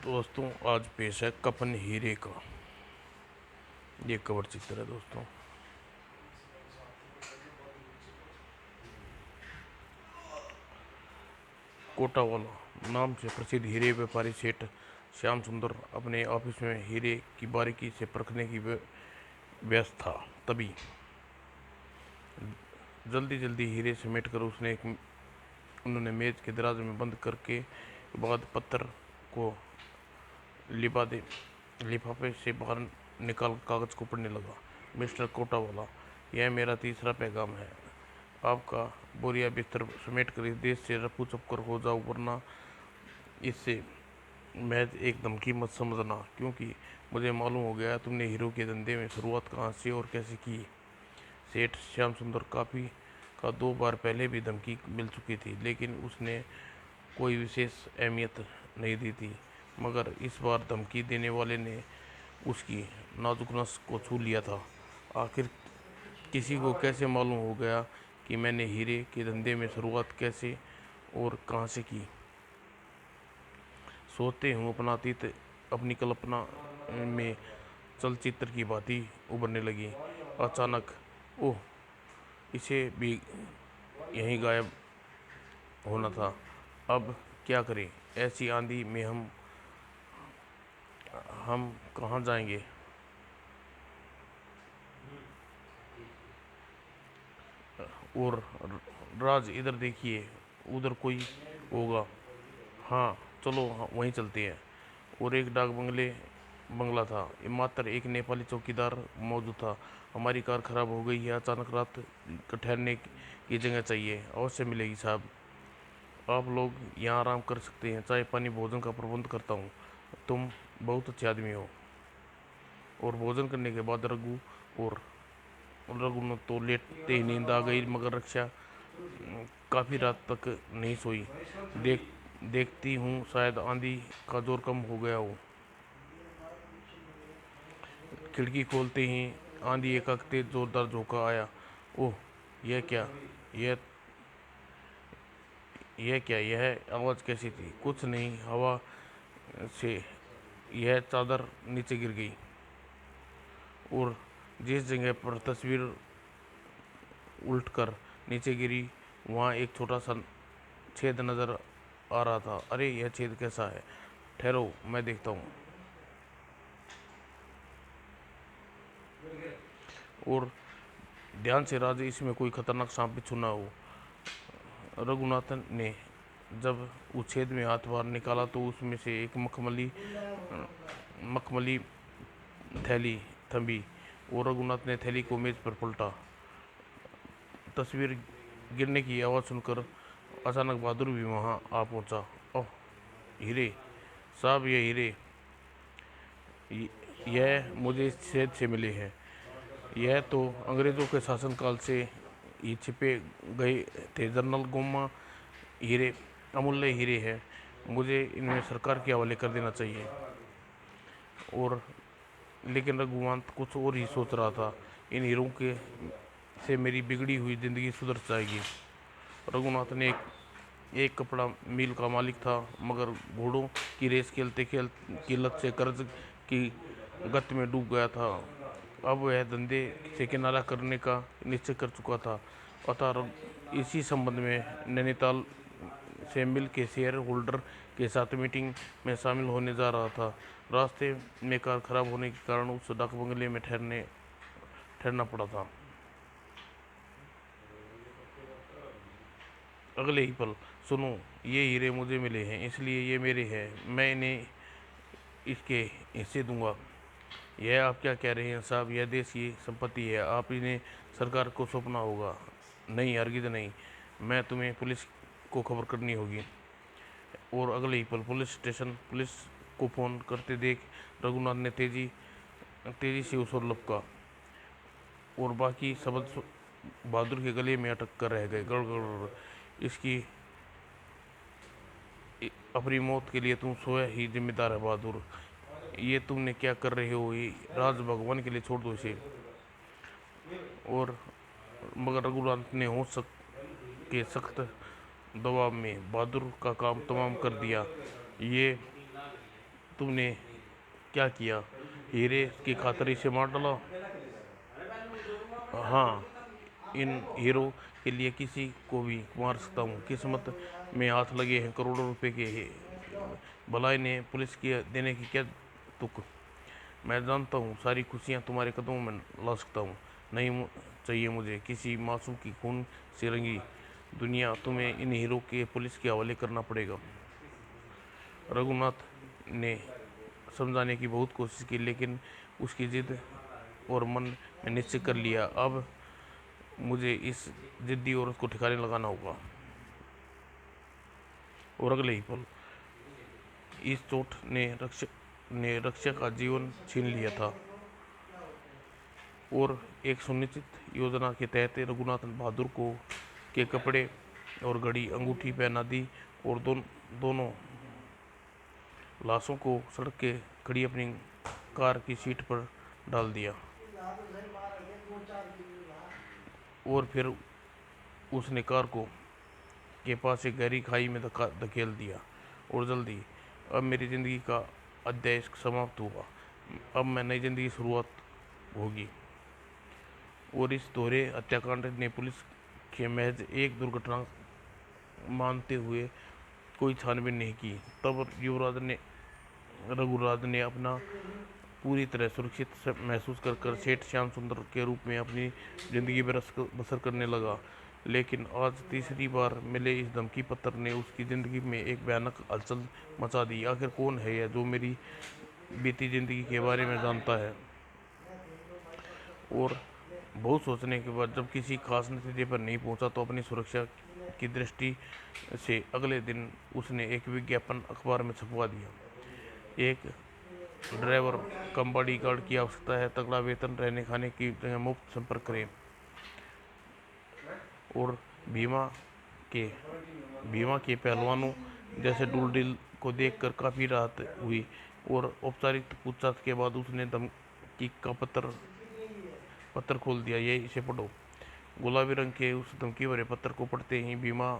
दोस्तों आज पेश है कफन हीरे का। ये कवर चित्र है दोस्तों। कोटावाला नाम से प्रसिद्ध हीरे व्यापारी सेठ श्याम सुंदर अपने ऑफिस में हीरे की बारीकी से परखने की व्यस्त था। तभी जल्दी जल्दी हीरे समेट कर उन्होंने मेज के दराज में बंद करके बाद पत्थर को लिफाफे से बाहर निकाल कागज को पढ़ने लगा। मिस्टर कोटावाला, यह मेरा तीसरा पैगाम है। आपका बोरिया बिस्तर समेट कर इस देश से रफू चक्कर हो जाओ, वरना इससे महज एक धमकी मत समझना, क्योंकि मुझे मालूम हो गया तुमने हीरो के धंधे में शुरुआत कहाँ से और कैसे की। सेठ श्याम सुंदर काफ़ी का 2 बार पहले भी धमकी मिल चुकी थी, लेकिन उसने कोई विशेष अहमियत नहीं दी थी। मगर इस बार धमकी देने वाले ने उसकी नाजुक नस को छू लिया था। आखिर किसी को कैसे मालूम हो गया कि मैंने हीरे के धंधे में शुरुआत कैसे और कहाँ से की। सोचते हूँ अपना अतीत अपनी कल्पना में चलचित्र की भांति उभरने लगी। अचानक ओह, इसे भी यहीं गायब होना था। अब क्या करें? ऐसी आंधी में हम कहाँ जाएंगे? और राज, इधर देखिए, उधर कोई होगा। हाँ चलो, हाँ, वहीं चलते हैं। और एक बंगला था। मात्र एक नेपाली चौकीदार मौजूद था। हमारी कार खराब हो गई है, अचानक रात का ठहरने की जगह चाहिए। अवश्य मिलेगी साहब, आप लोग यहाँ आराम कर सकते हैं। चाय पानी भोजन का प्रबंध करता हूँ। तुम बहुत अच्छे आदमी हो। और भोजन करने के बाद और रघु न तो लेटते ही नींद आ गई, मगर रक्षा काफ़ी रात तक नहीं सोई। देखती हूँ शायद आंधी का जोर कम हो गया हो। खिड़की खोलते ही आंधी एकाएक तेज जोरदार झोंका आया। ओह, यह क्या? यह यह आवाज़ कैसी थी? कुछ नहीं, हवा से यह चादर नीचे गिर गई। और जिस जगह पर तस्वीर उलटकर नीचे गिरी, वहाँ एक छोटा सा छेद नजर आ रहा था। अरे, यह छेद कैसा है? ठहरो, मैं देखता हूँ। और ध्यान से राज, इसमें कोई खतरनाक सांप बिच्छू ना हो। रघुनाथन ने जब उस छेद में हाथ बाहर निकाला तो उसमें से एक मखमली थैली थंबी। और रघुनाथ ने थैली को मेज पर पलटा। तस्वीर गिरने की आवाज़ सुनकर अचानक बहादुर भी वहां आ पहुंचा। ओह, हीरे साहब, ये हीरे, यह मुझे इस छेद से मिले हैं। यह तो अंग्रेज़ों के शासनकाल से ही छिपे गए थे। जनरल गोमा हीरे अमूल्य हीरे हैं। मुझे इन्हें सरकार के हवाले कर देना चाहिए। और लेकिन रघुवंत कुछ और ही सोच रहा था। इन हीरों के से मेरी बिगड़ी हुई जिंदगी सुधर जाएगी। रघुनाथ ने एक कपड़ा मिल का मालिक था, मगर घोड़ों की रेस खेलते खेलते की लत से कर्ज की गत में डूब गया था। अब वह धंधे से किनारा करने का निश्चय कर चुका था। अतः इसी संबंध में नैनीताल से मिल के शेयर होल्डर के साथ मीटिंग में शामिल होने जा रहा था। रास्ते में कार खराब होने के कारण उस डाक बंगले में ठहरना पड़ा था। अगले ही पल, सुनो, ये हीरे मुझे मिले हैं, इसलिए ये मेरे हैं। मैं इन्हें इसके हिस्से दूंगा। यह आप क्या कह रहे हैं साहब? यह देश की संपत्ति है, आप इन्हें सरकार को सौंपना होगा। नहीं, हरगिज नहीं। मैं तुम्हें पुलिस को खबर करनी होगी। और अगले ही पल पुलिस को फ़ोन करते देख रघुनाथ ने तेजी से उस ओर लपका। और बाकी शब्द बहादुर के गले में अटक कर रह गए। गड़गड़, इसकी अपनी मौत के लिए तुम स्वयं ही जिम्मेदार है बहादुर। ये तुमने क्या कर रहे हो? ये राज भगवान के लिए छोड़ दो इसे। और मगर रघुनाथ ने के सख्त दबाव में बहादुर का काम तमाम कर दिया। ये तुमने क्या किया? हीरे की खातिर इसे मार डाला? हाँ, इन हीरो के लिए किसी को भी मार सकता हूँ। किस्मत में हाथ लगे हैं करोड़ों रुपए के। भलाई ने पुलिस की देने की क्या तुक? मैं जानता हूँ सारी खुशियाँ तुम्हारे कदमों में ला सकता हूँ। नहीं चाहिए मुझे किसी मासूम की खून से रंगी दुनिया। तुम्हें इन हीरो के पुलिस के हवाले करना पड़ेगा। रघुनाथ ने समझाने की बहुत कोशिश की, लेकिन उसकी जिद और मन में निश्चय कर लिया, अब मुझे इस जिद्दी औरत को ठिकाने लगाना होगा। और अगले ही पल इस चोट ने रक्षक का जीवन छीन लिया था। और एक सुनिश्चित योजना के तहत रघुनाथ बहादुर को के कपड़े और घड़ी अंगूठी पहना दी और दोनों लाशों को सड़क के खड़ी अपनी कार की सीट पर डाल दिया। और फिर उसने कार को के पास एक गहरी खाई में धकेल दिया। और जल्दी, अब मेरी ज़िंदगी का अध्याय समाप्त हुआ। अब मैं नई ज़िंदगी की शुरुआत होगी। और इस दोहरे हत्याकांड ने पुलिस के महज एक दुर्घटना मानते हुए कोई छानबीन नहीं की। तब रघुराज ने अपना पूरी तरह सुरक्षित महसूस कर सेठ श्याम सुंदर के रूप में अपनी ज़िंदगी बसर करने लगा। लेकिन आज तीसरी बार मिले इस धमकी पत्र ने उसकी ज़िंदगी में एक भयानक हलचल मचा दी। आखिर कौन है यह जो मेरी बीती ज़िंदगी के बारे में जानता है? और बहुत सोचने के बाद जब किसी खास नतीजे पर नहीं पहुंचा तो अपनी सुरक्षा की दृष्टि से अगले दिन उसने एक विज्ञापन अखबार में छपवा दिया। एक ड्राइवर कम बॉडी गार्ड की आवश्यकता है, तगड़ा वेतन, रहने खाने की जगह मुफ्त, संपर्क करें। और बीमा के बीमा के पहलवानों जैसे डूलडिल को देखकर काफ़ी राहत हुई। और औपचारिक पूछताछ के बाद उसने धमकी का पत्र खोल दिया। ये इसे पढ़ो। गुलाबी रंग के उस धमकी भरे पत्र को पढ़ते ही बीमा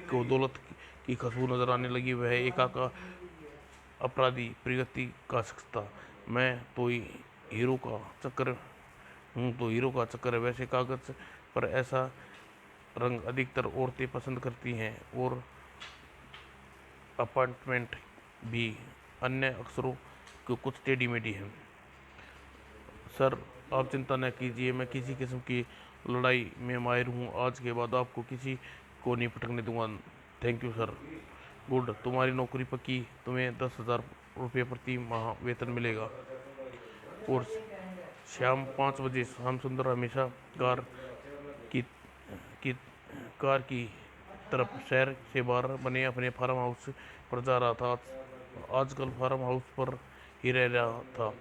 को दौलत की खुशबू नजर आने लगी। वह एकाका अपराधी प्रगति का शख्स था। मैं तो हीरो का चक्कर हीरो का चक्कर है। वैसे कागज पर ऐसा रंग अधिकतर औरतें पसंद करती हैं और अपार्टमेंट भी अन्य अक्षरों के कुछ टेढ़ी मेढ़ी हैं। सर, आप चिंता न कीजिए, मैं किसी किस्म की लड़ाई में माहिर हूँ। आज के बाद आपको किसी को नहीं पटकने दूंगा। Thank you sir. गुड, तुम्हारी नौकरी पक्की। तुम्हें 10,000 रुपये प्रति माह वेतन मिलेगा। और शाम 5 बजे श्याम सुंदर हमेशा कार की की कार की तरफ शहर से बाहर बने अपने फार्म हाउस पर जा रहा था। आजकल फार्म हाउस पर ही रह रहा था।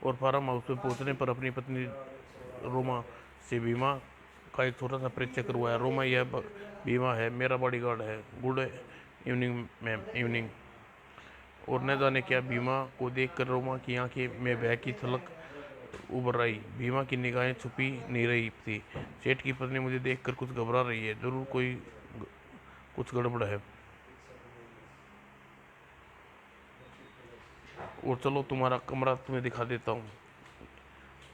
और फार्म हाउस में पहुंचने पर अपनी पत्नी रोमा से बीमा का एक छोटा सा परिचय करवाया। रोमा, यह बीमा है, मेरा बॉडीगार्ड है। Good evening ma'am. इवनिंग। और न जाने क्या, बीमा को देखकर रोमा की आंखें में भय की झलक उभर आई। बीमा की निगाहें छुपी नहीं रही थी। सेठ की पत्नी मुझे देखकर कुछ घबरा रही है, जरूर कुछ गड़बड़ है। और चलो, तुम्हारा कमरा तुम्हें दिखा देता हूँ।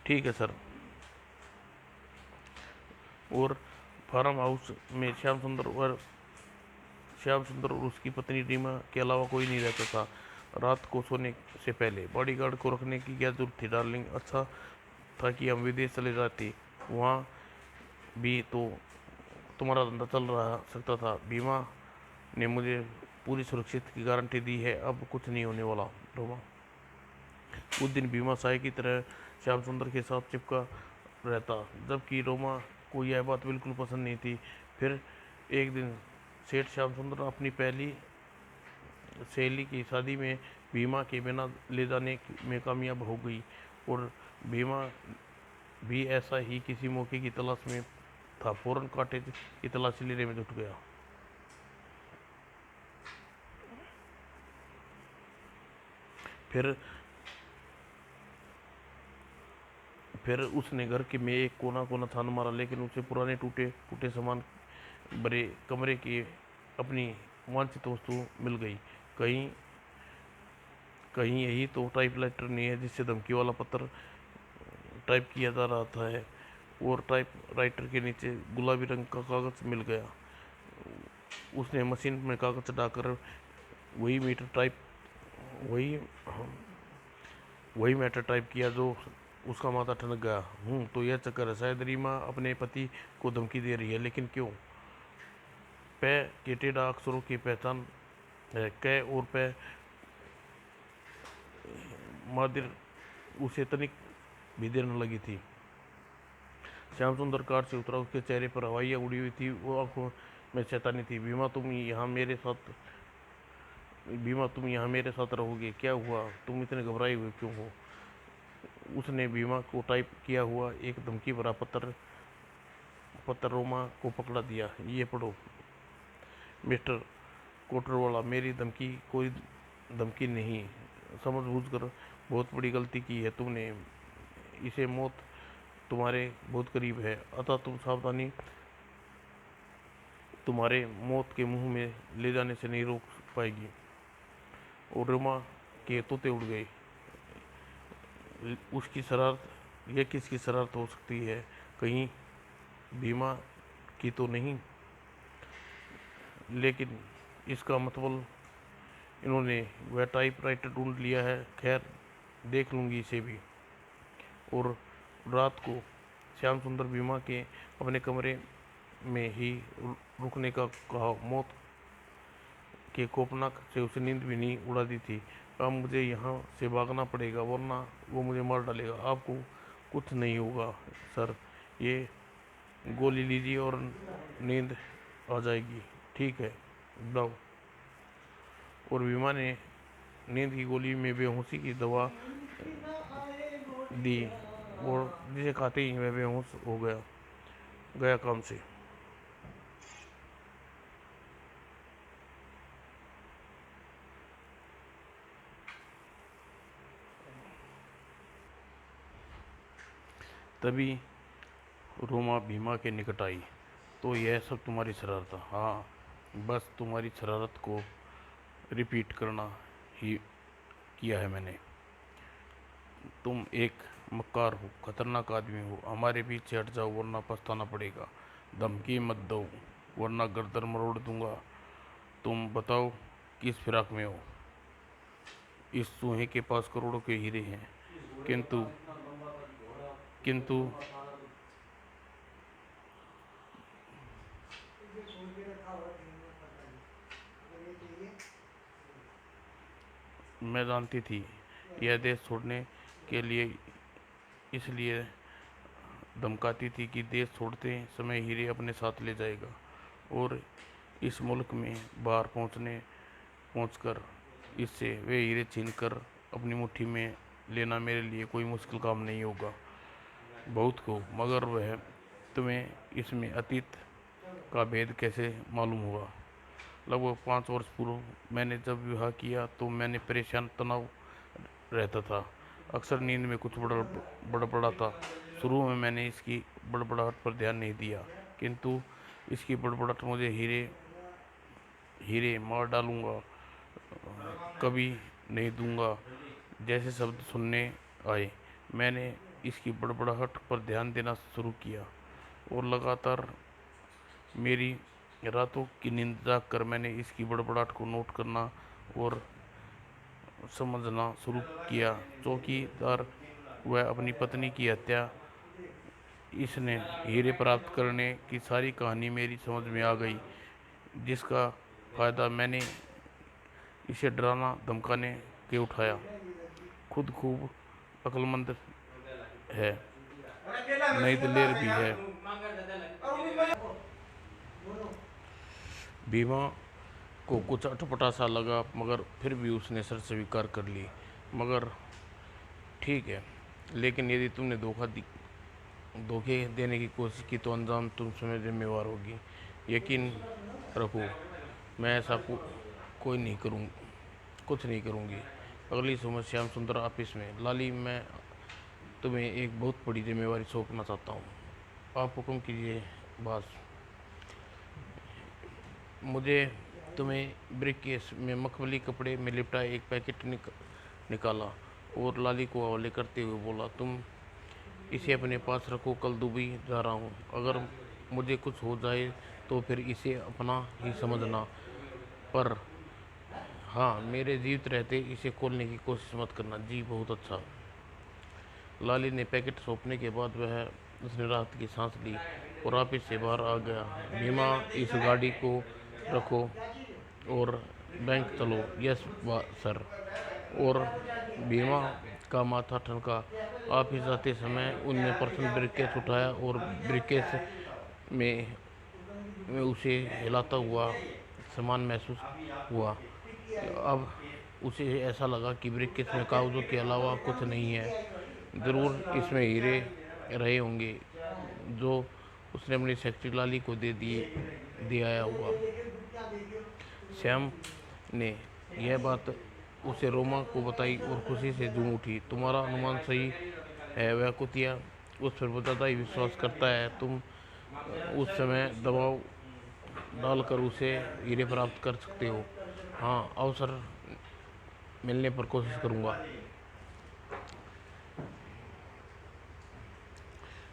ठीक है सर। और फार्म हाउस में श्याम सुंदर और उसकी पत्नी रीमा के अलावा कोई नहीं रहता था। रात को सोने से पहले बॉडीगार्ड को रखने की क्या जरूरत थी डार्लिंग? अच्छा था कि हम विदेश चले जाते, वहाँ भी तो तुम्हारा धंधा चल रहा सकता था। बीमा ने मुझे पूरी सुरक्षित की गारंटी दी है, अब कुछ नहीं होने वाला। रोमा उस दिन बीमा साय की तरह श्याम सुंदर के साथ चिपका रहता, जबकि रोमा को यह बात बिल्कुल पसंद नहीं थी। फिर एक दिन सेठ श्याम सुंदर अपनी पहली सहेली की शादी में बीमा के बिना ले जाने में कामयाब हो गई। और बीमा भी ऐसा ही किसी मौके की तलाश में था, फौरन कांटे की तलाशी लेने में जुट गया। फिर फिर उसने घर के में एक कोना कोना छान मारा, लेकिन उसे पुराने टूटे फूटे सामान भरे कमरे की अपनी वांछित वस्तु मिल गई। कहीं कहीं यही तो टाइपराइटर नहीं है जिससे धमकी वाला पत्र टाइप किया जा रहा था है। और टाइप राइटर के नीचे गुलाबी रंग का कागज़ मिल गया। उसने मशीन में कागज़ डालकर वही मीटर टाइप वही वही मैटर टाइप किया जो उसका माथा ठनक गया। तो यह चक्कर है। शायद रीमा अपने पति को धमकी दे रही है, लेकिन क्यों? पे के टेढ़ा अक्षरों की पहचान है। कै और पे मादिर उसे तनिक भी देर न लगी थी। श्याम सुंदर कार से उतरा। उसके चेहरे पर हवाइयाँ उड़ी हुई थी। वो आंखों में शैतानी थी। बीमा तुम यहाँ मेरे साथ रहोगे? क्या हुआ? तुम इतने घबराए हुए क्यों हो? उसने बीमा को टाइप किया हुआ एक धमकी भरा पत्र रोमा को पकड़ा दिया। ये पढ़ो मिस्टर कोटरवाला, मेरी धमकी कोई धमकी नहीं। समझबूझकर बहुत बड़ी गलती की है तुमने। इसे मौत तुम्हारे बहुत करीब है, अतः तुम सावधानी तुम्हारे मौत के मुंह में ले जाने से नहीं रोक पाएगी। और रोमा के तोते उड़ गए। उसकी शरारत, यह किसकी शरारत हो सकती है? कहीं बीमा की तो नहीं? लेकिन इसका मतलब इन्होंने वह टाइपराइटर ढूंढ लिया है। खैर, देख लूँगी इसे भी। और रात को श्याम सुंदर बीमा के अपने कमरे में ही रुकने का कहा। मौत के कोपनाक से उसे नींद भी नहीं उड़ा दी थी। अब मुझे यहाँ से भागना पड़ेगा, वरना वो मुझे मार डालेगा। आपको कुछ नहीं होगा सर, ये गोली लीजिए और नींद आ जाएगी। ठीक है, जाओ। और बीमा ने नींद की गोली में बेहोशी की दवा दी और जिसे खाते ही वह बेहोश हो गया काम से। तभी रोमा भीमा के निकट आई। तो यह सब तुम्हारी शरारत था? हाँ, बस तुम्हारी शरारत को रिपीट करना ही किया है मैंने। तुम एक मक्कार हो, खतरनाक आदमी हो। हमारे बीच से हट जाओ वरना पछताना पड़ेगा। धमकी मत दो वरना गर्दन मरोड़ दूंगा। तुम बताओ किस फिराक में हो? इस चूहे के पास करोड़ों के हीरे हैं, किंतु किंतु मैं जानती थी यह देश छोड़ने के लिए इसलिए धमकाती थी कि देश छोड़ते समय हीरे अपने साथ ले जाएगा। और इस मुल्क में बाहर पहुंचकर इससे वे हीरे छीनकर अपनी मुट्ठी में लेना मेरे लिए कोई मुश्किल काम नहीं होगा। बहुत को, मगर वह तुम्हें इसमें अतीत का भेद कैसे मालूम हुआ? लगभग 5 वर्ष पूर्व मैंने जब विवाह किया तो मैंने परेशान तनाव रहता था। अक्सर नींद में कुछ बड़बड़ा था। शुरू में मैंने इसकी बड़बड़ाहट पर ध्यान नहीं दिया, किंतु इसकी बड़बड़ाहट मुझे हीरे हीरे मार डालूंगा, कभी नहीं दूंगा जैसे शब्द सुनने आए। मैंने इसकी बड़बड़ाहट पर ध्यान देना शुरू किया और लगातार मेरी रातों की नींद जाग कर मैंने इसकी बड़बड़ाहट को नोट करना और समझना शुरू किया। चौकीदार व अपनी पत्नी की हत्या, इसने हीरे प्राप्त करने की सारी कहानी मेरी समझ में आ गई, जिसका फ़ायदा मैंने इसे डराना धमकाने के उठाया। खुद खूब अक्लमंद है, नई दिलेर भी है। बीमा को कुछ अटपटा सा लगा, मगर फिर भी उसने सर स्वीकार कर ली। मगर ठीक है, लेकिन यदि तुमने धोखे देने की कोशिश की तो अंजाम तुम स्वयं जिम्मेवार होगी। यकीन रखो, मैं ऐसा कोई नहीं करूँ कुछ नहीं करूँगी। अगली सुबह श्याम सुंदर ऑफिस में। लाली, मैं तुम्हें एक बहुत बड़ी जिम्मेवारी सौंपना चाहता हूँ। आप हुक्म कीजिए बॉस। मुझे तुम्हें ब्रीफ केस में मखमली कपड़े में लिपटा एक पैकेट निकाला और लाली को हवाले करते हुए बोला, तुम इसे अपने पास रखो, कल दुबई जा रहा हूँ। अगर मुझे कुछ हो जाए तो फिर इसे अपना ही समझना, पर हाँ, मेरे जीवित रहते इसे खोलने की कोशिश मत करना। जी, बहुत अच्छा। लाली ने पैकेट सौंपने के बाद उसने राहत की सांस ली और ऑफिस से बाहर आ गया। बीमा, इस गाड़ी को रखो और बैंक चलो। Yes sir. और बीमा का माथा ठनका। ऑफिस आते समय उनने पर्सनल ब्रीफकेस उठाया और ब्रीफकेस में उसे हिलाता हुआ सामान महसूस हुआ। अब उसे ऐसा लगा कि ब्रीफकेस में कागजों के अलावा कुछ नहीं है। ज़रूर इसमें हीरे रहे होंगे जो उसने अपनी सेक्रेटरी लाली को दे आया हुआ। श्याम ने यह बात उसे रोमा को बताई और खुशी से झूम उठी। तुम्हारा अनुमान सही है, वह कुतिया उस पर ज़्यादा ही विश्वास करता है। तुम उस समय दबाव डालकर उसे हीरे प्राप्त कर सकते हो। हाँ, अवसर मिलने पर कोशिश करूँगा।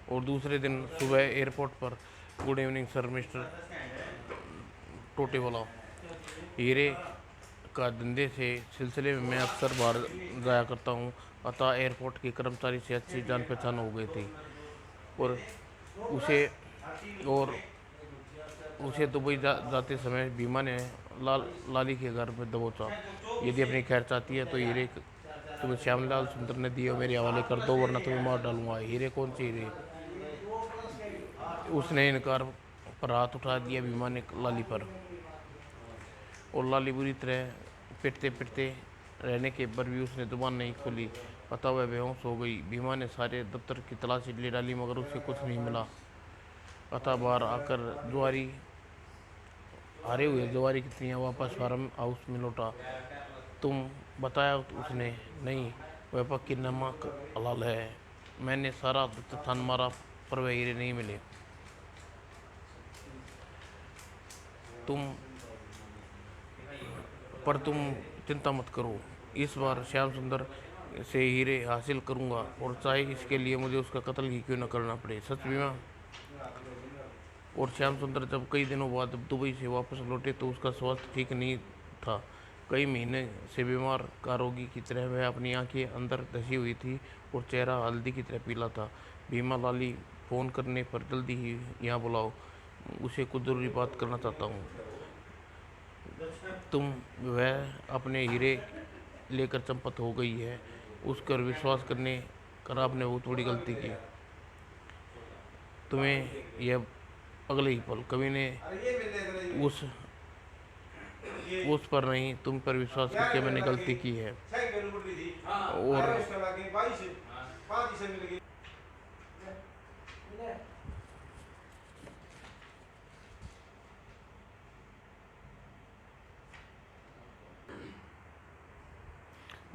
और दूसरे दिन सुबह एयरपोर्ट पर, गुड इवनिंग सर, मिस्टर टोटेवाला। हीरे का धंधे से सिलसिले में मैं अक्सर बाहर जाया करता हूँ, अतः एयरपोर्ट के कर्मचारी से अच्छी जान पहचान हो गई थी और उसे और उसे दुबई जाते समय बीमा ने लाली के घर में दबोचा। यदि अपनी खैर चाहती है तो हीरे तुम्हें श्यामलाल सुंदर ने दिए मेरे हवाले कर दो, वरना तुम्हें मार डालूंगा। हीरे? कौन से हीरे? उसने इनकार पर हाथ उठा दिया बीमा ने लाली पर, और लाली बुरी तरह पिटते पिटते रहने के पर भी उसने जुबान नहीं खोली, अतः वह बेहोश हो गई। बीमा ने सारे दफ्तर की तलाशी ले डाली मगर उसे कुछ नहीं मिला, अतः बाहर आकर हारे हुए जुआरी की तरह वापस फार्म हाउस में लौटा। तुम बताया उसने? नहीं, वह पक्की नमक हलाल है। मैंने सारा थान मारा पर वह हीरे नहीं मिले। तुम चिंता मत करो, इस बार श्याम सुंदर से हीरे हासिल करूंगा, और चाहे इसके लिए मुझे उसका कत्ल ही क्यों न करना पड़े। सच बीमा? और श्याम सुंदर जब कई दिनों बाद दुबई से वापस लौटे तो उसका स्वास्थ्य ठीक नहीं था। कई महीने से बीमार का रोगी की तरह वह अपनी आंखें अंदर धसी हुई थी और चेहरा हल्दी की तरह पीला था। बीमा, लाली फ़ोन करने पर जल्दी ही यहाँ बुलाओ, उसे कुछ ज़रूरी बात करना चाहता हूँ। वह अपने हीरे लेकर चंपत हो गई है। उस पर विश्वास करने कर आपने बहुत बड़ी गलती की। तुम्हें यह अगले ही पल कवि ने उस पर नहीं, तुम पर विश्वास करके मैंने गलती की है। और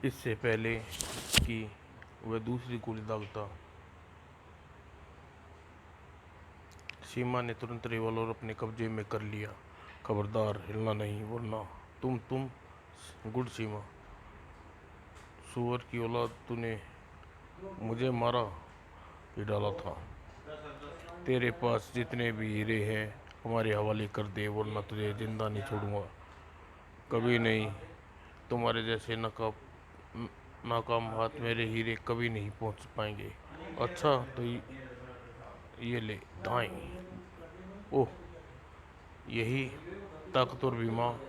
इससे पहले कि वह दूसरी गोली दागता, सीमा ने तुरंत रिवॉल्वर अपने कब्जे में कर लिया। खबरदार हिलना नहीं, वरना तुम गुड सीमा, सुअर की औलाद, तूने मुझे मारा ही डाला था। तेरे पास जितने भी हीरे हैं हमारे हवाले कर दे, वरना तुझे जिंदा नहीं छोड़ूंगा। कभी नहीं। तुम्हारे जैसे नाकाम हाथ मेरे हीरे कभी नहीं पहुंच पाएंगे। अच्छा तो ये ले दाएं। ओह, यही ताकतवर बीमा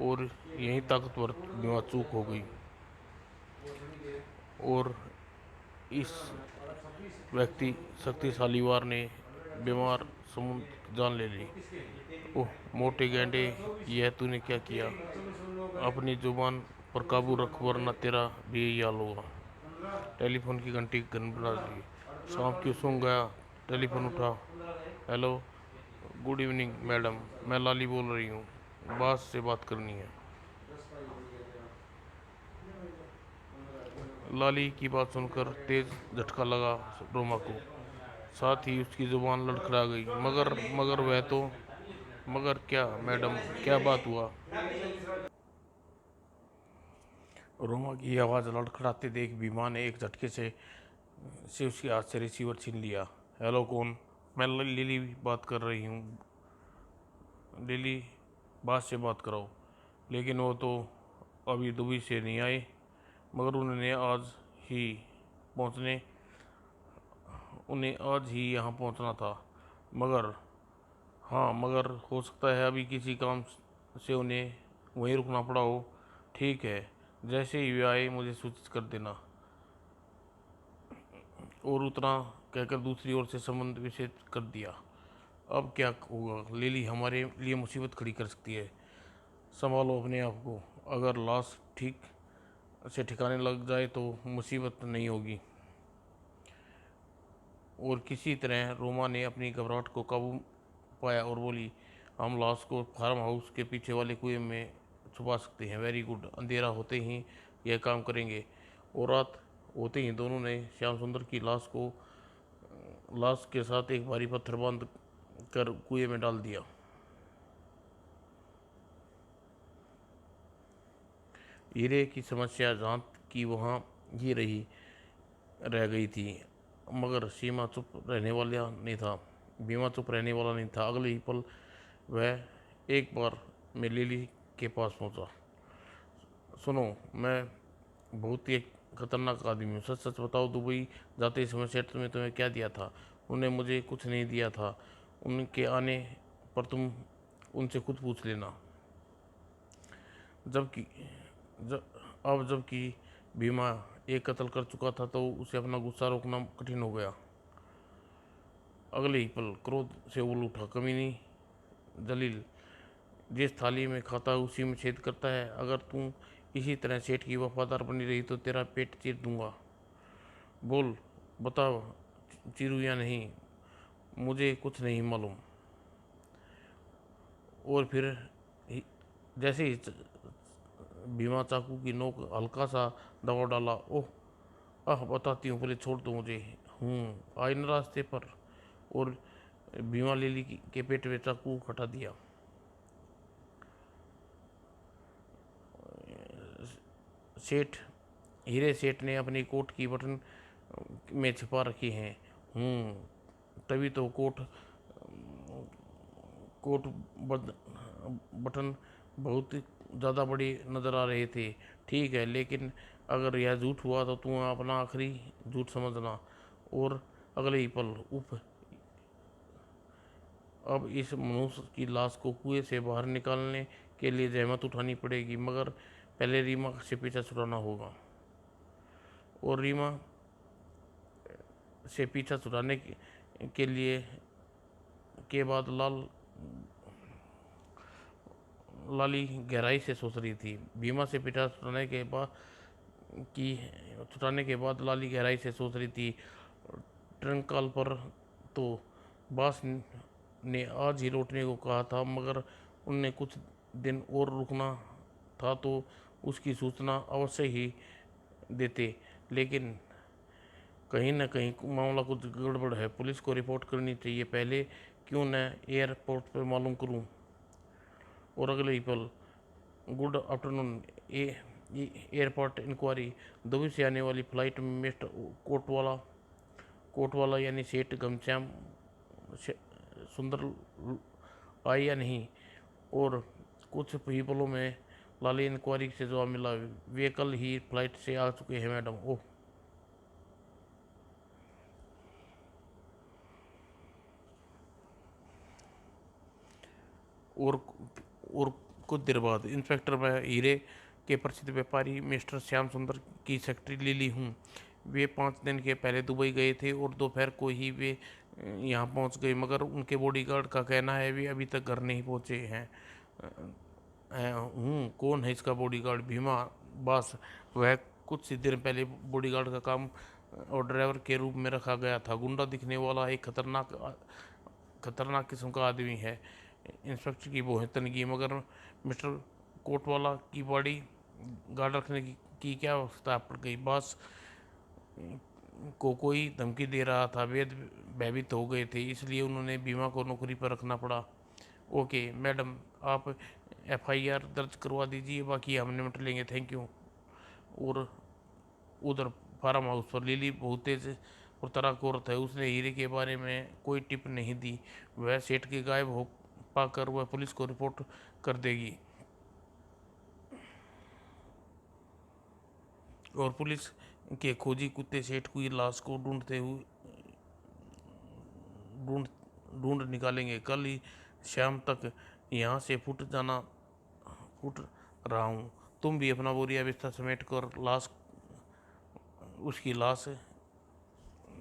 और यही ताकतवर बीमा चूक हो गई और इस व्यक्ति शक्तिशाली वार ने बीमार समुद्र जान ले ली। ओह मोटे गैंडे, यह तूने क्या किया? अपनी जुबान पर काबू रख, वरना तेरा भी यही हाल होगा। टेलीफोन की घंटी गनगना दी। सांप क्यों सूंघ गया? टेलीफोन उठा। हेलो, गुड इवनिंग मैडम, मैं लाली बोल रही हूँ, बॉस से बात करनी है। लाली की बात सुनकर तेज झटका लगा रोमा को, साथ ही उसकी जुबान लड़खड़ा गई। मगर क्या मैडम, क्या बात हुआ? रोमा की आवाज़ लड़खड़ाते देख बीमा ने एक झटके से उसके हाथ से रिसीवर छीन लिया। हेलो, कौन? मैं लिली बात कर रही हूँ। लिली, बात से बात कराओ। लेकिन वो तो अभी दुबई से नहीं आए, मगर ही पहुँचने उन्हें आज ही यहाँ पहुँचना था। मगर हाँ, मगर हो सकता है अभी किसी काम से उन्हें वहीं रुकना पड़ा हो। ठीक है, जैसे ही वे आए मुझे सूचित कर देना। और उतना कहकर दूसरी ओर से संबंध विच्छेद कर दिया। अब क्या होगा? लिली हमारे लिए मुसीबत खड़ी कर सकती है। संभालो अपने आप को। अगर लाश ठीक से ठिकाने लग जाए तो मुसीबत नहीं होगी। और किसी तरह रोमा ने अपनी घबराहट को काबू पाया और बोली, हम लाश को फार्म हाउस के पीछे वाले कुएं में छुपा सकते हैं। वेरी गुड, अंधेरा होते ही यह काम करेंगे। और रात होते ही दोनों ने श्याम सुंदर की लाश के साथ एक भारी पत्थर बांध कर कुएं में डाल दिया। हीरे की समस्या जहाँ की वहाँ ही रह गई थी, मगर बीमा चुप रहने वाला नहीं था। अगले ही पल वह एक बार में लिली के पास पहुंचा। सुनो, मैं बहुत ही खतरनाक आदमी हूँ। सच सच बताओ, दुबई जाते समय सेठ में तुम्हें क्या दिया था? उन्हें मुझे कुछ नहीं दिया था। उनके आने पर तुम उनसे खुद पूछ लेना। जबकि जब जबकि बीमा एक कत्ल कर चुका था तो उसे अपना गुस्सा रोकना कठिन हो गया। अगले ही पल क्रोध से उबल उठा। कमीनी जलील, जिस थाली में खाता है उसी में छेद करता है। अगर तू इसी तरह सेठ की वफादार बनी रही तो तेरा पेट चीर दूंगा। बोल, बताओ, चीरू या नहीं? मुझे कुछ नहीं मालूम। और फिर जैसे ही भीमा चाकू की नोक हल्का सा दबा डाला। ओह, बताती हूँ, पहले छोड़ दो मुझे। आई न रास्ते पर। और भीमा लिली के पेट में चाकू हटा दिया। सेठ हीरे सेठ ने अपनी कोट की बटन में छिपा रखी हैं। तभी तो कोट बटन बहुत ज़्यादा बड़ी नज़र आ रहे थे। ठीक है, लेकिन अगर यह झूठ हुआ तो तुम अपना आखिरी झूठ समझना। और अगले ही पल उफ, अब इस मनुष्य की लाश को कुएं से बाहर निकालने के लिए जहमत उठानी पड़ेगी, मगर पहले रीमा से पीछा छुड़ाना होगा। और रीमा से पीछा छुड़ाने के लिए के बाद लाली गहराई से सोच रही थी। भीमा से पीछा छुड़ाने के बाद लाली गहराई से सोच रही थी। ट्रंक कॉल पर तो बॉस ने आज ही लौटने को कहा था, मगर उनने कुछ दिन और रुकना था तो उसकी सूचना अवश्य ही देते। लेकिन कहीं न कहीं मामला कुछ गड़बड़ है। पुलिस को रिपोर्ट करनी चाहिए। पहले क्यों न एयरपोर्ट पर मालूम करूं। और अगले ही पल good afternoon airport inquiry. Dubai से आने वाली फ्लाइट में मिस्टर कोटवाला यानी सेठ घनश्याम सुंदर आई या नहीं? और कुछ ही पलों में लाली इंक्वायरी से जवाब मिला, वे कल ही फ्लाइट से आ चुके हैं मैडम। ओह। और और कुछ देर बाद इंस्पेक्टर, मैं हीरे के प्रसिद्ध व्यापारी मिस्टर श्याम सुंदर की सेक्रेटरी लिली हूँ। वे 5 दिन के पहले दुबई गए थे और दोपहर को ही वे यहाँ पहुँच गए, मगर उनके बॉडीगार्ड का कहना है वे अभी तक घर नहीं पहुँचे हैं। कौन है इसका बॉडीगार्ड? भीमा बॉस। वह कुछ ही दिन पहले बॉडीगार्ड का काम और ड्राइवर के रूप में रखा गया था। गुंडा दिखने वाला एक खतरनाक किस्म का आदमी है। इंस्पेक्टर की वो है तनगी, मगर मिस्टर कोटवाला की बॉडी गार्ड रखने की क्या अवस्था पड़ गई? बॉस को कोई धमकी दे रहा था। वेद भयभीत हो गए थे, इसलिए उन्होंने बीमा को नौकरी पर रखना पड़ा। ओके मैडम, आप एफआईआर दर्ज करवा दीजिए, बाकी हम निपट लेंगे। Thank you. और उधर फार्म हाउस पर लिली बहुत तेज और तराकोरत है। उसने हीरे के बारे में कोई टिप नहीं दी। वह सेठ के गायब हो पाकर वह पुलिस को रिपोर्ट कर देगी और पुलिस के खोजी कुत्ते सेठ की लाश को ढूंढते हुए ढूंढ ढूंढ निकालेंगे। कल ही शाम तक यहाँ से फुट रहा हूँ। तुम भी अपना बोरिया बिस्तर समेट कर उसकी लाश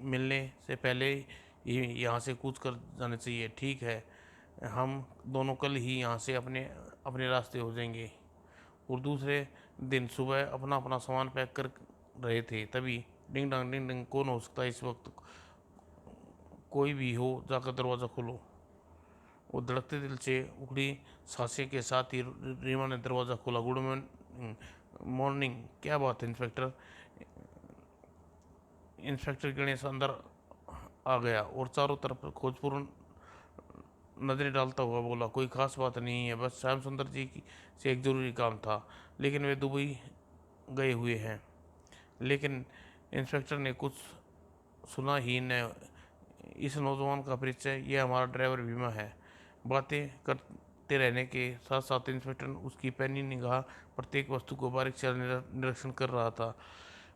मिलने से पहले ही यहाँ से कूच कर जाना चाहिए। ठीक है, हम दोनों कल ही यहाँ से अपने अपने रास्ते हो जाएंगे। और दूसरे दिन सुबह अपना अपना सामान पैक कर रहे थे, तभी डिंग डंग कौन हो सकता है इस वक्त? कोई भी हो, जाकर दरवाज़ा खोलो। वो धड़कते दिल से उखड़ी सांसें के साथ ही रीमा ने दरवाज़ा खोला। Good morning. क्या बात है इंस्पेक्टर? इंस्पेक्टर गणेश अंदर आ गया और चारों तरफ खोजपूर्ण नजरें डालता हुआ बोला, कोई खास बात नहीं है, बस श्याम सुंदर जी से एक जरूरी काम था, लेकिन वे दुबई गए हुए हैं। लेकिन इंस्पेक्टर ने कुछ सुना ही न। इस नौजवान का परिचय, यह हमारा ड्राइवर भीमा है। बातें करते रहने के साथ साथ इंस्पेक्टर उसकी पैनी निगाह प्रत्येक वस्तु को बारीक से निरीक्षण कर रहा था।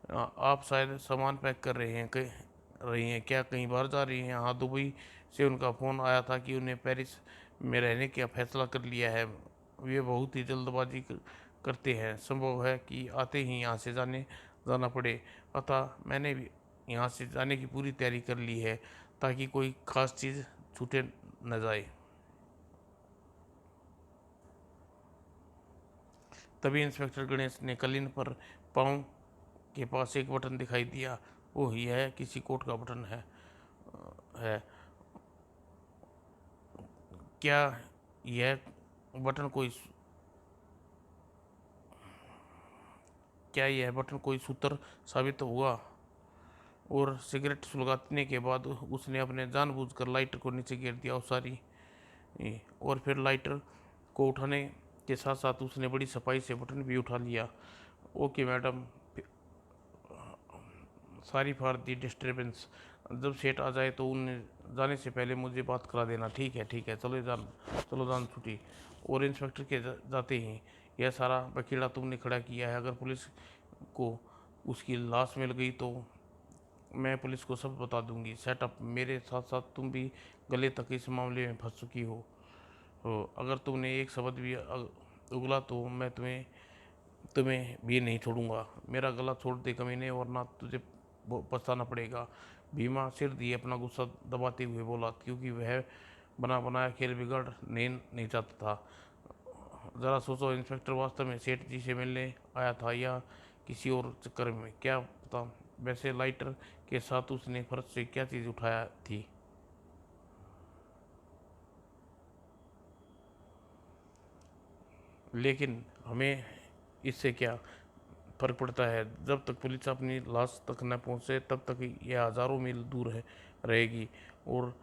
आप शायद सामान पैक कर रही हैं क्या? कहीं बाहर जा रही हैं? हाँ, दुबई से उनका फ़ोन आया था कि उन्हें पेरिस में रहने का फैसला कर लिया है। वे बहुत ही जल्दबाजी करते हैं, संभव है कि आते ही यहाँ से जाना पड़े। अतः मैंने भी यहाँ से जाने की पूरी तैयारी कर ली है, ताकि कोई खास चीज़ छूटे न जाए। तभी इंस्पेक्टर गणेश ने कलीन पर पाँव के पास एक बटन दिखाई दिया। ओह, यह किसी कोट का बटन है। क्या यह बटन कोई क्या यह बटन कोई सूत्र साबित हुआ? और सिगरेट सुलगाने के बाद उसने अपने जानबूझकर लाइटर को नीचे गिर दिया। और फिर लाइटर को उठाने के साथ साथ उसने बड़ी सफाई से बटन भी उठा लिया। Okay madam, sorry for the disturbance. जब सेठ आ जाए तो उन्हें जाने से पहले मुझे बात करा देना। ठीक है, ठीक है, चलो जान छुट्टी। और इंस्पेक्टर के जाते ही, यह सारा बखेड़ा तुमने खड़ा किया है। अगर पुलिस को उसकी लाश मिल गई तो मैं पुलिस को सब बता दूंगी। सेटअप, मेरे साथ साथ तुम भी गले तक इस मामले में फंस चुकी हो। अगर तुमने एक शब्द भी उगला तो मैं तुम्हें भी नहीं छोड़ूंगा। मेरा गला छोड़ दे कमीने, वरना तुझे पछताना पड़ेगा। भीमा सिर दिए अपना गुस्सा दबाते हुए बोला, क्योंकि वह बना बनाया खेल बिगड़ नहीं चाहता था। ज़रा सोचो, इंस्पेक्टर वास्तव में सेठ जी से मिलने आया था या किसी और चक्कर में, क्या पता। वैसे लाइटर के साथ उसने फर्श से क्या चीज़ उठाया थी? लेकिन हमें इससे क्या फर्क पड़ता है? जब तक पुलिस अपनी लाश तक न पहुंचे तब तक यह हज़ारों मील दूर रहेगी। और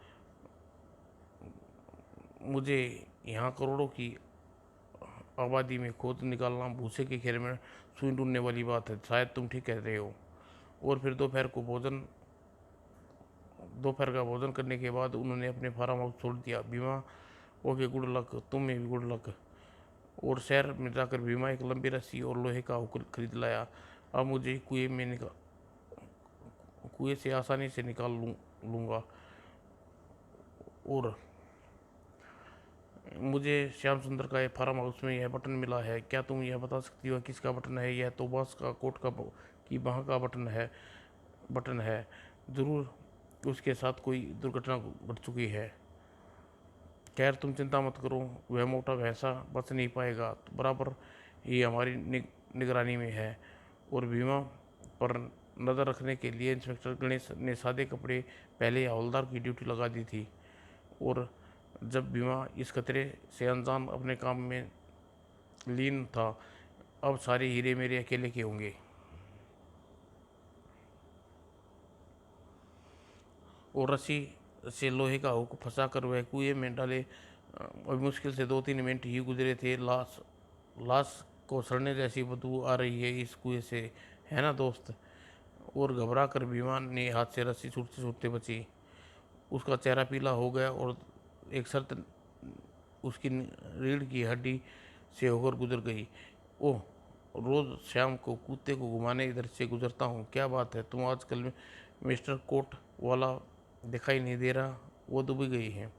मुझे यहाँ करोड़ों की आबादी में खोज निकालना भूसे के खेल में सुई ढूंढने वाली बात है। शायद तुम ठीक कह रहे हो। और फिर दोपहर का भोजन करने के बाद उन्होंने अपने फार्म हाउस छोड़ दिया। बीमा, ओके, गुड लक, तुम्हें भी गुड लक। और शहर में जाकर बीमा एक लंबी रस्सी और लोहे का हुक खरीद लाया। अब मुझे कुएं से आसानी से निकाल लूँगा। और मुझे श्याम सुंदर का फार्म हाउस में यह बटन मिला है। क्या तुम यह बता सकती हो किसका बटन है? यह तो बॉस का कोट की बाह का बटन है। ज़रूर उसके साथ कोई दुर्घटना घट चुकी है। खैर, तुम चिंता मत करो, वह मोटा भैंसा बच नहीं पाएगा। तो बराबर ही हमारी निगरानी में है। और बीमा पर नज़र रखने के लिए इंस्पेक्टर गणेश ने सादे कपड़े पहले हवलदार की ड्यूटी लगा दी थी। और जब बीमा इस खतरे से अनजान अपने काम में लीन था, अब सारे हीरे मेरे अकेले के होंगे। और रस्सी से लोहे का हुक फंसाकर वह कुएं में डाले। और मुश्किल से 2-3 मिनट ही गुजरे थे। लाश को सड़ने जैसी बदबू आ रही है इस कुएं से, है ना दोस्त। और घबरा कर भीमा ने हाथ से रस्सी छूटते छूटते बची। उसका चेहरा पीला हो गया और एक शर्त उसकी रीढ़ की हड्डी से होकर गुजर गई। ओह, रोज शाम को कुत्ते को घुमाने इधर से गुजरता हूँ। क्या बात है, तुम आजकल मिस्टर कोट वाला दिखाई नहीं दे रहा। वो डूब गई है।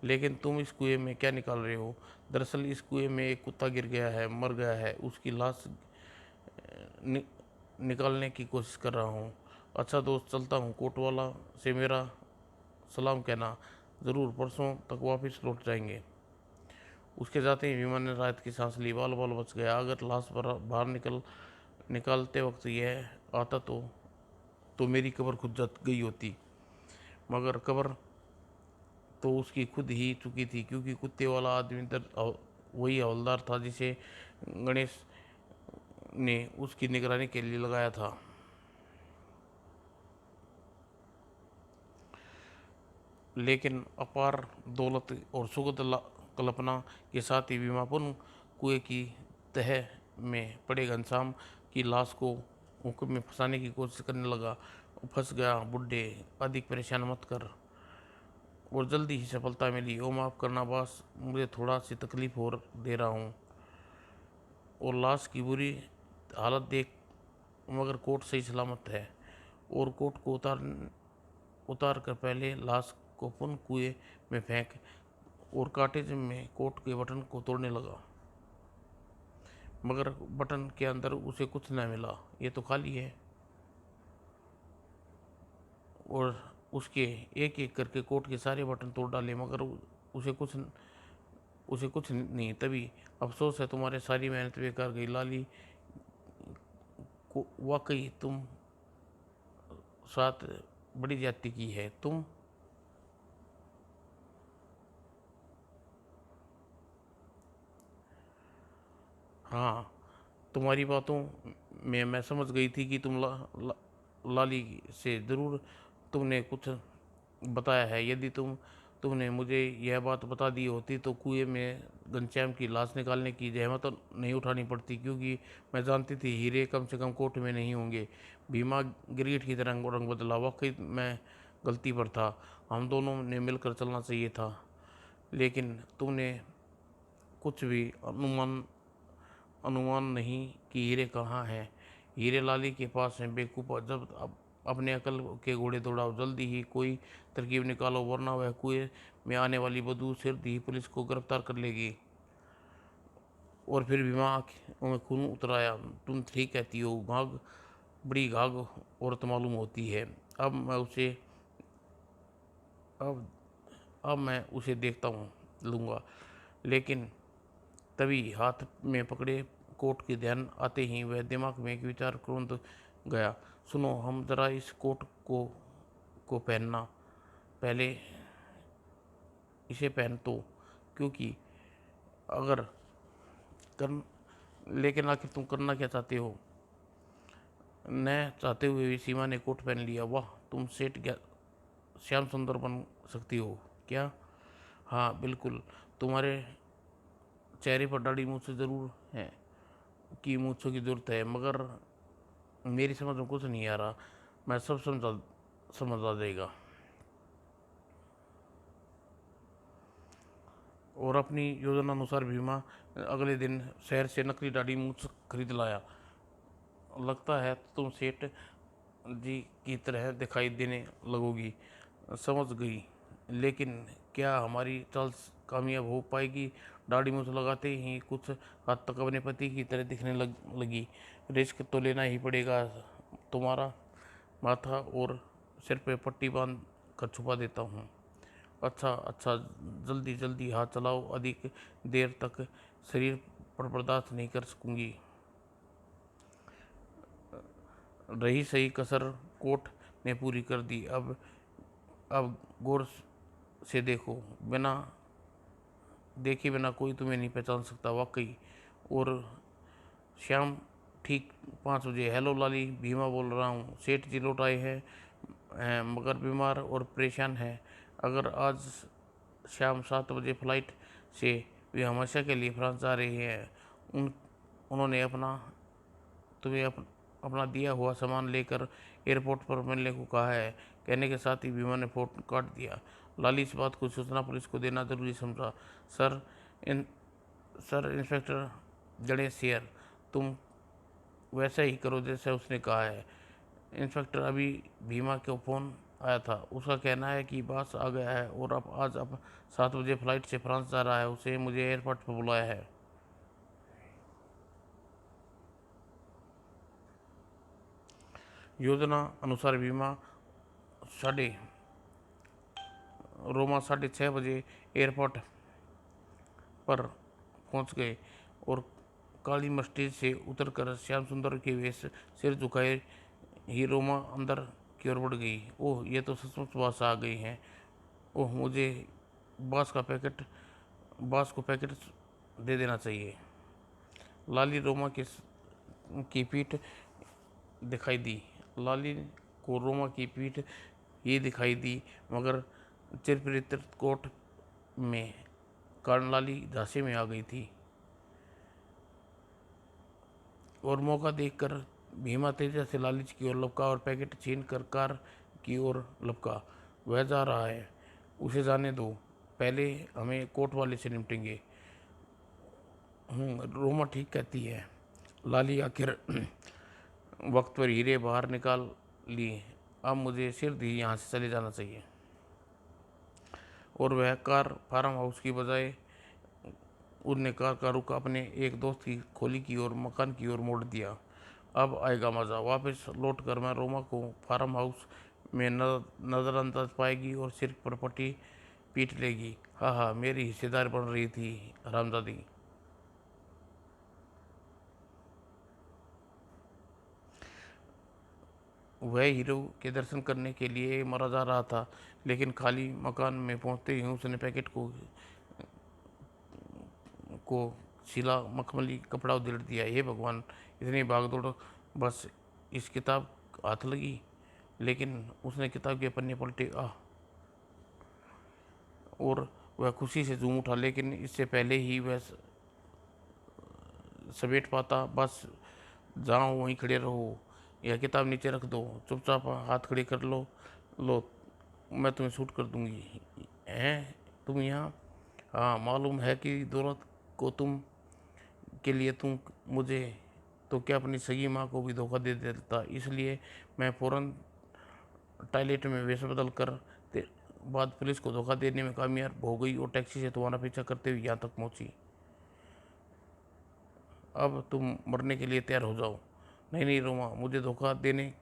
लेकिन तुम इस कुएं में क्या निकाल रहे हो? दरअसल इस कुएं में एक कुत्ता गिर गया है, मर गया है। उसकी लाश नि, निकालने की कोशिश कर रहा हूँ। अच्छा दोस्त, चलता हूँ। कोटवाला से मेरा सलाम कहना। ज़रूर, परसों तक वापस लौट जाएंगे। उसके जाते ही विमान ने राहत की सांस ली। बाल बाल बच गया। अगर लाश बाहर निकालते वक्त यह आता तो मेरी कब्र खुद जत गई होती। मगर कब्र तो उसकी खुद ही चुकी थी, क्योंकि कुत्ते वाला आदमी वही हवलदार था जिसे गणेश ने उसकी निगरानी के लिए लगाया था। लेकिन अपार दौलत और सुखद कल्पना के साथ ही बीमापुर कुएं की तह में पड़े घनश्याम की लाश को हुक्म में फंसाने की कोशिश करने लगा। फंस गया बुड्ढे, अधिक परेशान मत कर। और जल्दी ही सफलता मिली। ओ माफ़ करना बॉस, मुझे थोड़ा सी तकलीफ हो दे रहा हूँ। और लाश की बुरी हालत देख, मगर कोट सही सलामत है। और कोट को उतार कर पहले लाश को पुनः कुएं में फेंक और काटेज में कोट के बटन को तोड़ने लगा। मगर बटन के अंदर उसे कुछ न मिला। ये तो खाली है। और उसके एक एक करके कोट के सारे बटन तोड़ डाले, मगर उसे कुछ नहीं। तभी अफसोस है, तुम्हारी सारी मेहनत बेकार गई। लाली को वाकई तुम साथ बड़ी जाति की है। तुम हाँ, तुम्हारी बातों में मैं समझ गई थी कि तुम लाली से ज़रूर तुमने कुछ बताया है। यदि तुमने मुझे यह बात बता दी होती तो कुएं में घनश्याम की लाश निकालने की जहमत तो नहीं उठानी पड़ती, क्योंकि मैं जानती थी हीरे कम से कम कोर्ट में नहीं होंगे। भीमा गिरगिट की तरह रंग बदला। वाकई मैं गलती पर था। हम दोनों ने मिलकर चलना चाहिए था। लेकिन तुमने कुछ भी अनुमान नहीं कि हीरे कहाँ हैं। हीरे लाली के पास हैं। बेवकूफ़, जब अपने अकल के घोड़े दौड़ाओ। जल्दी ही कोई तरकीब निकालो, वरना वह कुएं में आने वाली बदबू सिर्फ ही पुलिस को गिरफ्तार कर लेगी। और फिर भीमा आँखों में खून उतर आया। तुम ठीक कहती हो, बड़ी घाघ औरत मालूम होती है। अब मैं उसे अब अब मैं उसे देखता हूँ लूँगा। लेकिन तभी हाथ में पकड़े कोट के ध्यान आते ही वह दिमाग में एक विचार क्रोध गया। सुनो, हम जरा इस कोट को पहनना। पहले इसे पहन तो, क्योंकि अगर कर लेकिन आखिर तुम करना क्या चाहते हो? न चाहते हुए भी सीमा ने कोट पहन लिया। वाह, तुम सेठ क्या श्याम सुंदर बन सकती हो क्या? हाँ बिल्कुल। तुम्हारे चेहरे पर दाढ़ी मूछ ज़रूर है कि मूछों की ज़रूरत है, मगर मेरी समझ में कुछ नहीं आ रहा। मैं सब समझ आ जाएगा। और अपनी योजना अनुसार भीमा अगले दिन शहर से नकली दाढ़ी मूछ खरीद लाया। लगता है तुम सेठ जी की तरह दिखाई देने लगोगी। समझ गई। लेकिन क्या हमारी चाल कामयाब हो पाएगी? दाढ़ी मूछ लगाते ही कुछ हद तक अपने पति की तरह दिखने लगी। रिस्क तो लेना ही पड़ेगा। तुम्हारा माथा और सिर पे पट्टी बांध कर छुपा देता हूँ। अच्छा अच्छा, जल्दी जल्दी हाथ चलाओ। अधिक देर तक शरीर पर बर्दाश्त नहीं कर सकूंगी। रही सही कसर कोट ने पूरी कर दी। अब गौर से देखो, बिना देखे बिना कोई तुम्हें नहीं पहचान सकता। वाकई। और शाम ठीक 5 बजे। हेलो लाली, भीमा बोल रहा हूँ। सेठ जी लौट आए हैं मगर बीमार और परेशान हैं। अगर आज शाम 7 बजे फ्लाइट से वे हमेशा के लिए फ्रांस जा रहे हैं। उन्होंने अपना दिया हुआ सामान लेकर एयरपोर्ट पर मिलने को कहा है। कहने के साथ ही भीमा ने फ़ोन काट दिया। लाली इस बात को सूचना पुलिस को देना जरूरी समझा। सर इन सर इंस्पेक्टर गणेश सियर, तुम वैसा ही करो जैसे उसने कहा है। इंस्पेक्टर अभी भीमा को फ़ोन आया था। उसका कहना है कि बॉस आ गया है और अब 7 बजे फ्लाइट से फ्रांस जा रहा है। उसे मुझे एयरपोर्ट पर बुलाया है। योजना अनुसार भीमा साढ़े रोमा 6:30 बजे एयरपोर्ट पर पहुंच गए और काली मस्जिद से उतरकर श्याम सुंदर के वेश सिर झुकाए ही रोमा अंदर की ओर बढ़ गई। ओह, ये तो सचमुच बास आ गई हैं। ओह, मुझे बास का पैकेट बास को पैकेट दे देना चाहिए। लाली रोमा की पीठ दिखाई दी। लाली को रोमा की पीठ ही दिखाई दी, मगर चिरपरिचित कोट में कारण लाली झांसे में आ गई थी। और मौका देखकर भीमा तेजा से लालिच की ओर लपका और पैकेट छीन कर कार की ओर लपका। वह जा रहा है, उसे जाने दो, पहले हमें कोर्ट वाले से निपटेंगे। रोमा ठीक कहती है। लाली आखिर वक्त पर हीरे बाहर निकाल ली। अब मुझे सिर दी यहाँ से चले जाना चाहिए। और वह कार फार्म हाउस की बजाय उनने कार का रुख अपने एक दोस्त की खोली की ओर मकान की ओर मोड़ दिया। अब आएगा मज़ा। वापस लौट कर मैं रोमा को फार्म हाउस में नज़रअंदाज पाएगी और सिर पर पट्टी पीट लेगी। हाँ हाँ, मेरी हिस्सेदार बन रही थी हरामजादी। वह हीरो के दर्शन करने के लिए मरा जा रहा था, लेकिन खाली मकान में पहुंचते ही उसने पैकेट को सिला मखमली कपड़ा उधेड़ दिया। हे भगवान, इतनी भागदौड़ बस इस किताब हाथ लगी। लेकिन उसने किताब के पन्ने पलटे और वह खुशी से झूम उठा, लेकिन इससे पहले ही वह समेट पाता। बस जाओ, वहीं खड़े रहो, यह किताब नीचे रख दो, चुपचाप हाथ खड़े कर लो, मैं तुम्हें शूट कर दूंगी। हैं तुम यहाँ? हाँ, मालूम है कि दौलत को तुम के लिए तुम मुझे तो क्या अपनी सगी माँ को भी धोखा दे देता। इसलिए मैं फ़ौरन टॉयलेट में वेश बदल कर बाद पुलिस को धोखा देने में कामयाब हो गई और टैक्सी से तुम्हारा पीछा करते हुए यहाँ तक पहुँची। अब तुम मरने के लिए तैयार हो जाओ। नहीं नहीं रोमा, मुझे धोखा देने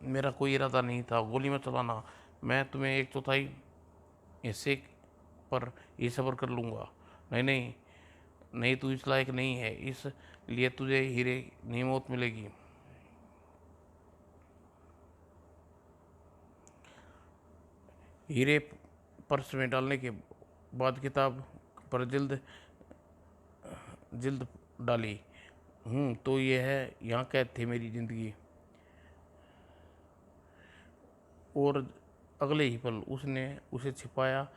मेरा कोई इरादा नहीं था। गोली में चलाना, मैं तुम्हें 1/4 हिस्से पर ही सब्र कर लूँगा। नहीं नहीं नहीं, तू इस लायक नहीं है, इसलिए तुझे हीरे नहीं मौत मिलेगी। हीरे पर्स में डालने के बाद किताब पर जिल्द जिल्द डाली। तो ये है, यहाँ कैद थी मेरी ज़िंदगी। और अगले ही पल उसने उसे छिपाया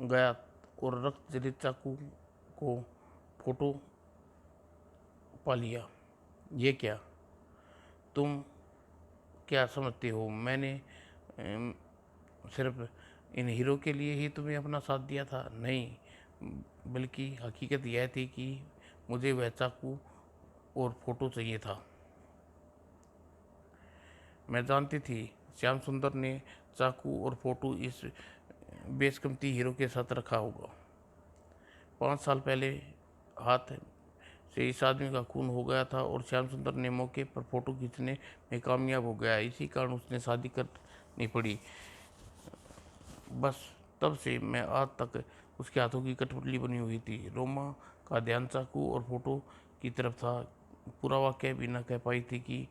गया और रक्त जनित चाकू को फोटो पा लिया। ये क्या, तुम क्या समझते हो मैंने सिर्फ इन हीरो के लिए ही तुम्हें अपना साथ दिया था? नहीं, बल्कि हकीकत यह थी कि मुझे वह चाकू और फोटो चाहिए था। मैं जानती थी श्याम सुंदर ने चाकू और फोटो इस बेशकीमती हीरो के साथ रखा होगा। 5 साल पहले हाथ से इस आदमी का खून हो गया था और श्याम सुंदर ने मौके पर फोटो खींचने में कामयाब हो गया। इसी कारण उसने शादी करनी पड़ी। बस तब से मैं आज तक उसके हाथों की कठपुतली बनी हुई थी। रोमा का ध्यान चाकू और फोटो की तरफ था। पूरा वाक्य भी न कह पाई थी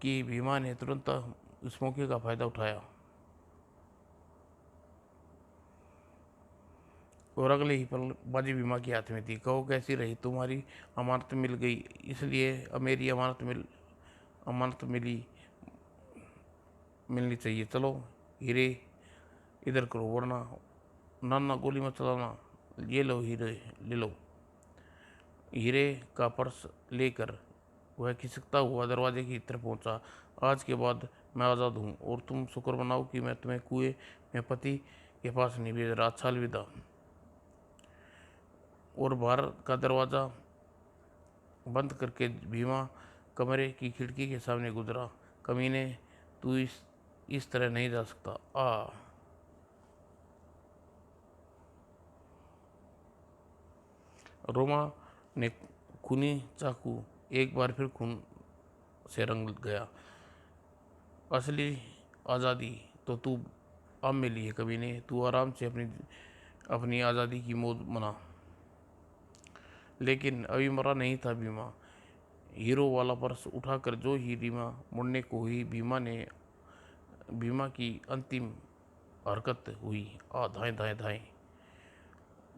कि भीमा ने तुरंत इस मौके का फायदा उठाया और अगले ही पल बाजी भीमा के हाथ में थी। कहो कैसी रही तुम्हारी अमानत? मिल गई, इसलिए अब मेरी अमानत मिलनी चाहिए। चलो हीरे इधर करो, वरना ना गोली मत चलाना। ये लो हीरे, ले लो। हीरे का पर्स लेकर वह खिसकता हुआ दरवाजे की तरफ पहुंचा। आज के बाद मैं आज़ाद हूँ और तुम शुक्र मनाओ कि मैं तुम्हें कुएं में पति के पास नहीं भेज रहा। अच्छा अलविदा। और बाहर का दरवाज़ा बंद करके भीमा कमरे की खिड़की के सामने गुजरा। कमीने, तू इस तरह नहीं जा सकता। आ रोमा ने खूनी चाकू एक बार फिर खून से रंग गया। असली आज़ादी तो तू अब मिली है कमीने। तू आराम से अपनी अपनी आज़ादी की मौज मना। लेकिन अभी मरा नहीं था भीमा। हीरो वाला पर्स उठाकर जो ही रीमा मुड़ने को ही भीमा की अंतिम हरकत हुई। धाएं धाएं धाएं।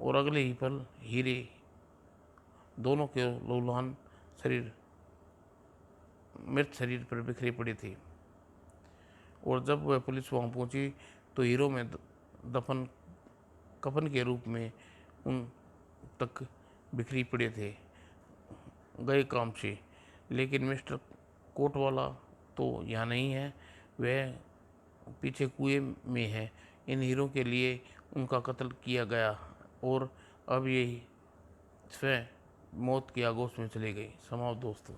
और अगले ही पल हीरे दोनों के लौलान शरीर मृत शरीर पर बिखरे पड़े थे। और जब वह पुलिस वहां पहुंची तो हीरो में दफन कफन के रूप में उन तक बिखरी पड़े थे गए काम से। लेकिन मिस्टर कोटवाला तो यहाँ नहीं है, वह पीछे कुएं में है। इन हीरो के लिए उनका कत्ल किया गया और अब ये स्वयं मौत की आगोश में चले गए। समाप्त दोस्तों।